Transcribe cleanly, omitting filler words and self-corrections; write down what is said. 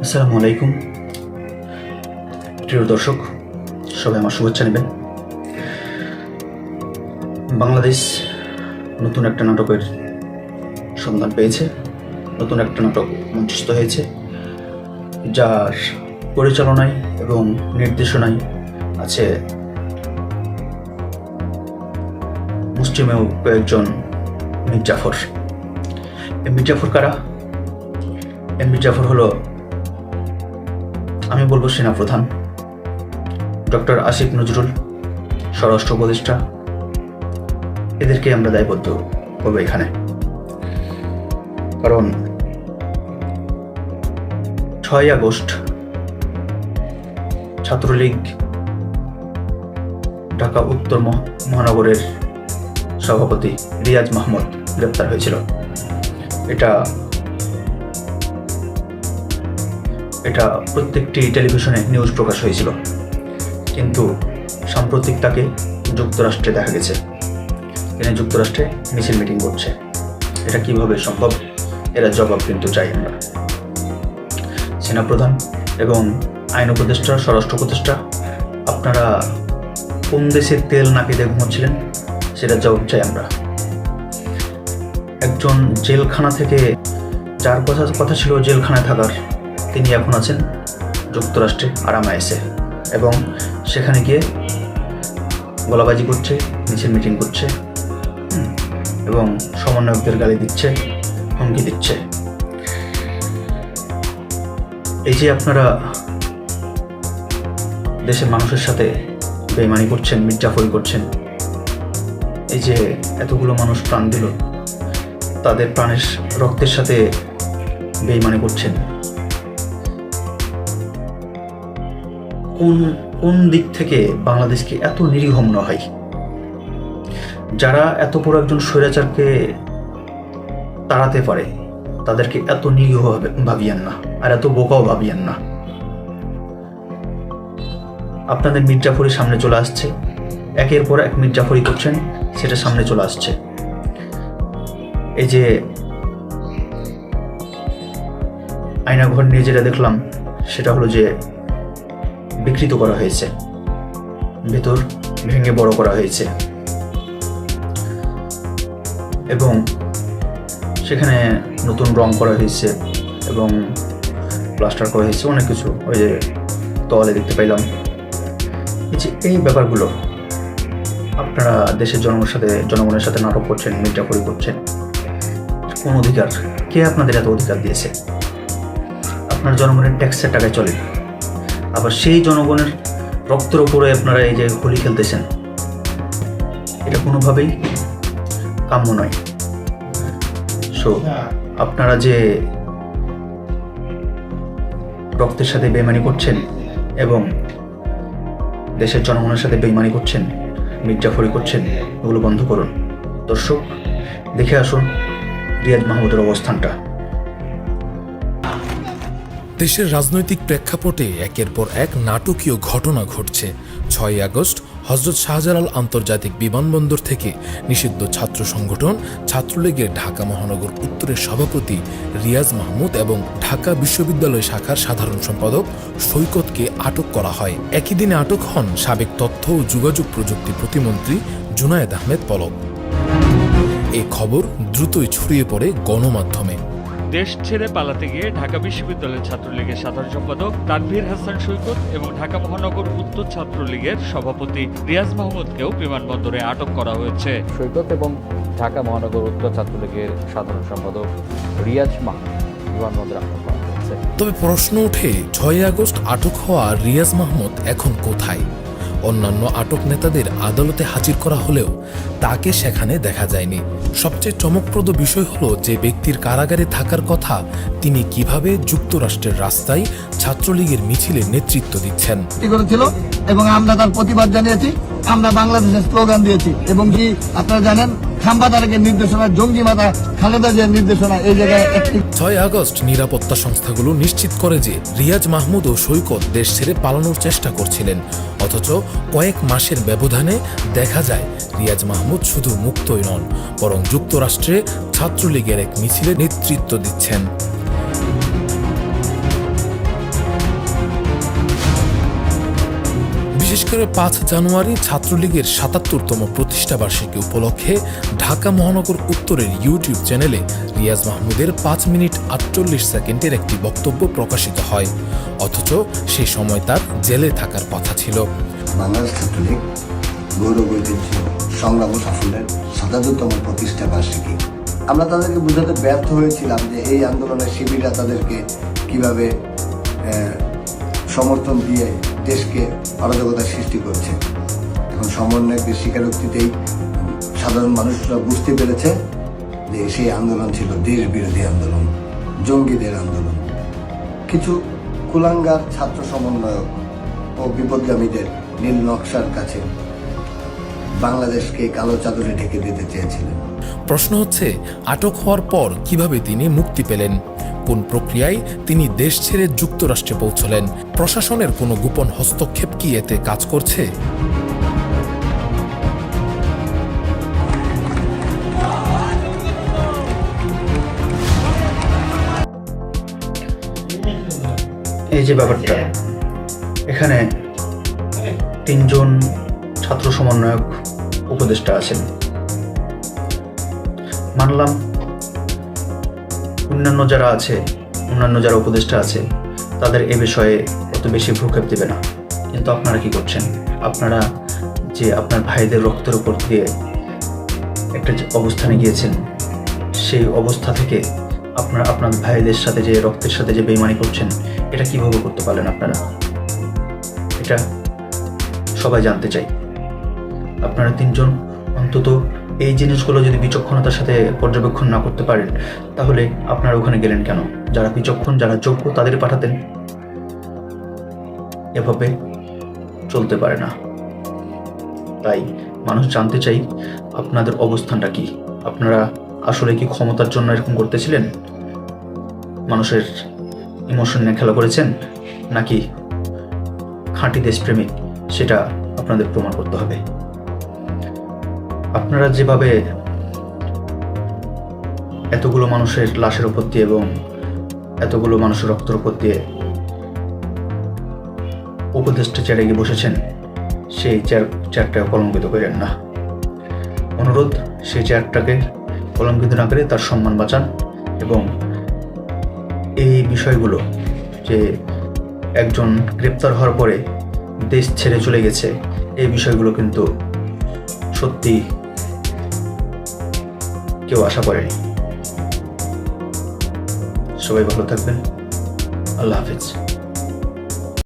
আসসালামু আলাইকুম প্রিয় দর্শক, সবাই আমার শুভেচ্ছা নেবেন। বাংলাদেশ নতুন একটা নাটকের সন্ধান পেয়েছে, নতুন একটা নাটক মঞ্চস্থ হয়েছে, যার পরিচালনায় এবং নির্দেশনায় আছে মুসলিমেও কয়েকজন মীর জাফর। মীর জাফর কারা? মীর জাফর হলো, আমি বলবো, সেনাপ্রধান ডক্টর আসিফ নজরুল, স্বরাষ্ট্র উপদেষ্টা। এদেরকে আমরা দায়বদ্ধ করবো এখানে, কারণ 6 আগস্ট ছাত্রলীগ ঢাকা উত্তর মহানগরের সভাপতি রিয়াজ মাহমুদ গ্রেপ্তার হয়েছিল। এটা প্রত্যেকটি টেলিভিশনে নিউজ প্রকাশ হয়েছিল, কিন্তু সাম্প্রতিক তাকে যুক্তরাষ্ট্রে দেখা গেছে। তিনি যুক্তরাষ্ট্রে মিছিল মিটিং করছে। এটা কিভাবে সম্ভব? এরা জবাব কিন্তু চাই আমরা। সেনাপ্রধান এবং আইন উপদেষ্টা, স্বরাষ্ট্র উপদেষ্টা, আপনারা কোন দেশের তেল নাকি দিয়ে ঘুমাচ্ছিলেন? সেটা জবাব চাই আমরা। একজন জেলখানা থেকে, যার কথা ছিল জেলখানায় থাকার, তিনি এখন আছেন যুক্তরাষ্ট্রে আরামায়েসে, এবং সেখানে গিয়ে গলাবাজি করছে, মিছিল মিটিং করছে এবং সমন্বয়কদের গালি দিচ্ছে, হুমকি দিচ্ছে। এই যে আপনারা দেশের মানুষের সাথে বেইমানি করছেন, মির্জাফরি করছেন, এই যে এতগুলো মানুষ প্রাণ দিল, তাদের প্রাণের রক্তের সাথে বেইমানি করছেন, কোন দিক থেকে বাংলাদেশকে এত নিরীহ মনে হয়? যারা এত বড় একজন স্বৈরাচারকে তাড়াতে পারে, তাদেরকে এত নিরীহ ভাবিয়েন না, আর এত বোকাও ভাবিয়েন না। আপনাদের মির্জাফরি সামনে চলে আসছে, একের পর এক মির্জাফরি করছেন, সেটা সামনে চলে আসছে। এই যে আয়নাঘর নিয়ে যেটা দেখলাম, সেটা হলো যে বিকৃত করা হয়েছে, ভেতর ভেঙে বড় করা হয়েছে, এবং সেখানে নতুন রং করা হয়েছে এবং প্লাস্টার করা হয়েছে, অনেক কিছু। ওই যে তোয়ালে দেখতে পাইলাম। এই ব্যাপারগুলো আপনারা দেশের জনগণের সাথে নাটক করছেন, মির্জাফরি করছেন। কোন অধিকার? কে আপনাদের এত অধিকার দিয়েছে? আপনার জনগণের ট্যাক্সের টাকায় চলে, আবার সেই জনগণের রক্তের উপরে আপনারা এই যে হোলি খেলতেছেন। এটা কোনোভাবেই কাম্য নয়। সো আপনারা যে রক্তের সাথে বেইমানি করছেন এবং দেশের জনগণের সাথে বেইমানি করছেন, মির্জাফরি করছেন, এগুলো বন্ধ করুন। দর্শক, দেখে আসুন রিয়াজ মাহমুদের অবস্থানটা। দেশের রাজনৈতিক প্রেক্ষাপটে একের পর এক নাটকীয় ঘটনা ঘটছে। 6 আগস্ট হযরত শাহজালাল আন্তর্জাতিক বিমানবন্দর থেকে নিষিদ্ধ ছাত্র সংগঠন ছাত্রলীগের ঢাকা মহানগর উত্তরের সভাপতি রিয়াজ মাহমুদ এবং ঢাকা বিশ্ববিদ্যালয় শাখার সাধারণ সম্পাদক সৈকতকে আটক করা হয়। একই দিনে আটক হন সাবেক তথ্য ও যোগাযোগ প্রযুক্তি প্রতিমন্ত্রী জুনায়েদ আহমেদ পলক। এই খবর দ্রুতই ছড়িয়ে পড়ে গণমাধ্যমে। দেশ ছেড়ে পালাতে গিয়ে ঢাকা বিশ্ববিদ্যালয় ছাত্রলীগের সাধারণ সম্পাদক তানভীর হাসান সৈকত এবং ঢাকা মহানগর উত্তর ছাত্রলীগের সভাপতি রিয়াজ মাহমুদকেও বিমানবন্দরে আটক করা হয়েছে। সৈকত এবং ঢাকা মহানগর উত্তর ছাত্রলীগের সাধারণ সম্পাদক রিয়াজ মাহমুদ বিমানবন্দরে আটক করা হয়েছে। তবে প্রশ্ন ওঠে, 6 আগস্ট আটক হওয়া রিয়াজ মাহমুদ এখন কোথায়? অন্যান্য আটক নেতাদের আদালতে হাজির করা হলেও তাকে সেখানে দেখা যায়নি। সবচেয়ে চমকপ্রদ বিষয় হলো, যে ব্যক্তির কারাগারে থাকার কথা, তিনি কিভাবে যুক্তরাষ্ট্রের রাস্তায় ছাত্রলীগের মিছিলে নেতৃত্ব দিচ্ছেন। এবং আমরা তার প্রতিবাদ জানিয়েছি, আমরা বাংলাদেশের স্লোগান দিয়েছি, এবং কি আপনারা জানেন, খাম্বা তারেকের নির্দেশনা, জঙ্গি মাতা খালেদা জিয়ার নির্দেশনা এই জায়গায় একটি। 6 আগস্ট নিরাপত্তা সংস্থাগুলো নিশ্চিত করে যে রিয়াজ মাহমুদ ও সৈকত দেশ ছেড়ে পালানোর চেষ্টা করছিলেন, অথচ কয়েক মাসের ব্যবধানে দেখা যায় রিয়াজ মাহমুদ শুধু মুক্তই নন, বরং যুক্তরাষ্ট্রে ছাত্রলীগের এক মিছিলে নেতৃত্ব দিচ্ছেন। করে ৫ জানুয়ারি ছাত্রলীগের ৭৭তম প্রতিষ্ঠাবার্ষিকী উপলক্ষে ঢাকা মহানগর উত্তরের ইউটিউব চ্যানেলে রিয়াজ মাহমুদের ৫ মিনিট ৪৮ সেকেন্ডের একটি বক্তব্য প্রকাশিত হয়, অথচ সে সময় তার জেলে থাকার কথা ছিল। বাংলাদেশ ছাত্রলীগ গৌরব ঐতিহ্য সংগ্রাম ও সাফল্যের ৭৭তম প্রতিষ্ঠা বার্ষিকী। আমরা তাদেরকে বোঝাতে ব্যর্থ হয়েছিলাম যে এই আন্দোলনের শিবিররা তাদেরকে কিভাবে সমর্থন দিয়ে দেশকে অরাজকতা সৃষ্টি করছে। এখন সমন্বয়কের স্বীকারোক্তিতেই সাধারণ মানুষরা বুঝতে পেরেছে যে সেই আন্দোলন ছিল দেশ বিরোধী আন্দোলন, জঙ্গিদের আন্দোলন। কিছু কুলাঙ্গার ছাত্র সমন্বয়ক ও বিপদগামীদের নীল নকশার কাছে বাংলাদেশকে কালো চাদরে ঢেকে দিতে চেয়েছিলেন। প্রশ্ন হচ্ছে, আটক হওয়ার পর কিভাবে তিনি মুক্তি পেলেন? কোন প্রক্রিয়ায় তিনি দেশ ছেড়ে যুক্তরাষ্ট্রে পৌঁছলেন? প্রশাসনের কোনো গোপন হস্তক্ষেপ কি এতে কাজ করছে? এই যে ব্যাপারটা, এখানে ৩ জন ছাত্র সমন্বয়ক উপদেষ্টা আছেন। মানলাম অন্যান্য যারা উপদেষ্টা আছে তাদের এ বিষয়ে অত বেশি ভ্রুক্ষেপ দেবে না, কিন্তু আপনারা কি করছেন? আপনারা যে আপনার ভাইদের রক্তের উপর দিয়ে একটা যে অবস্থানে গিয়েছেন, সেই অবস্থা থেকে আপনারা আপনার ভাইদের সাথে যে রক্তের সাথে যে বেইমানি করছেন, এটা কিভাবে করতে পারলেন আপনারা? এটা সবাই জানতে চাই। আপনারা ৩ জন অন্তত এই জিনিসগুলো যদি বিচক্ষণতার সাথে পর্যবেক্ষণ না করতে পারেন, তাহলে আপনারা ওখানে গেলেন কেন? যারা বিচক্ষণ, যারা যোগ্য, তাদের পাঠাতেন। এভাবে চলতে পারে না। তাই মানুষ জানতে চাই আপনাদের অবস্থানটা কি। আপনারা আসলে কি ক্ষমতার জন্য এরকম করতেছিলেন? মানুষের ইমোশন নিয়ে খেলা করেছেন, নাকি খাঁটি দেশপ্রেমিক? সেটা আপনাদের প্রমাণ করতে হবে। আপনারা যেভাবে এতগুলো মানুষের লাশের উপর দিয়ে এবং এতগুলো মানুষের রক্তের উপর দিয়ে উপদেষ্টা চেয়ারে গিয়ে বসেছেন, সেই চেয়ারটাকে কলঙ্কিত করেন না। অনুরোধ, সেই চেয়ারটাকে কলঙ্কিত না করে তার সম্মান বাঁচান। এবং এই বিষয়গুলো যে একজন গ্রেপ্তার হওয়ার পরে দেশ ছেড়ে চলে গেছে, এই বিষয়গুলো কিন্তু সত্যি কেউ আশা করেনি। সবাই ভালো থাকবেন। আল্লাহ হাফেজ।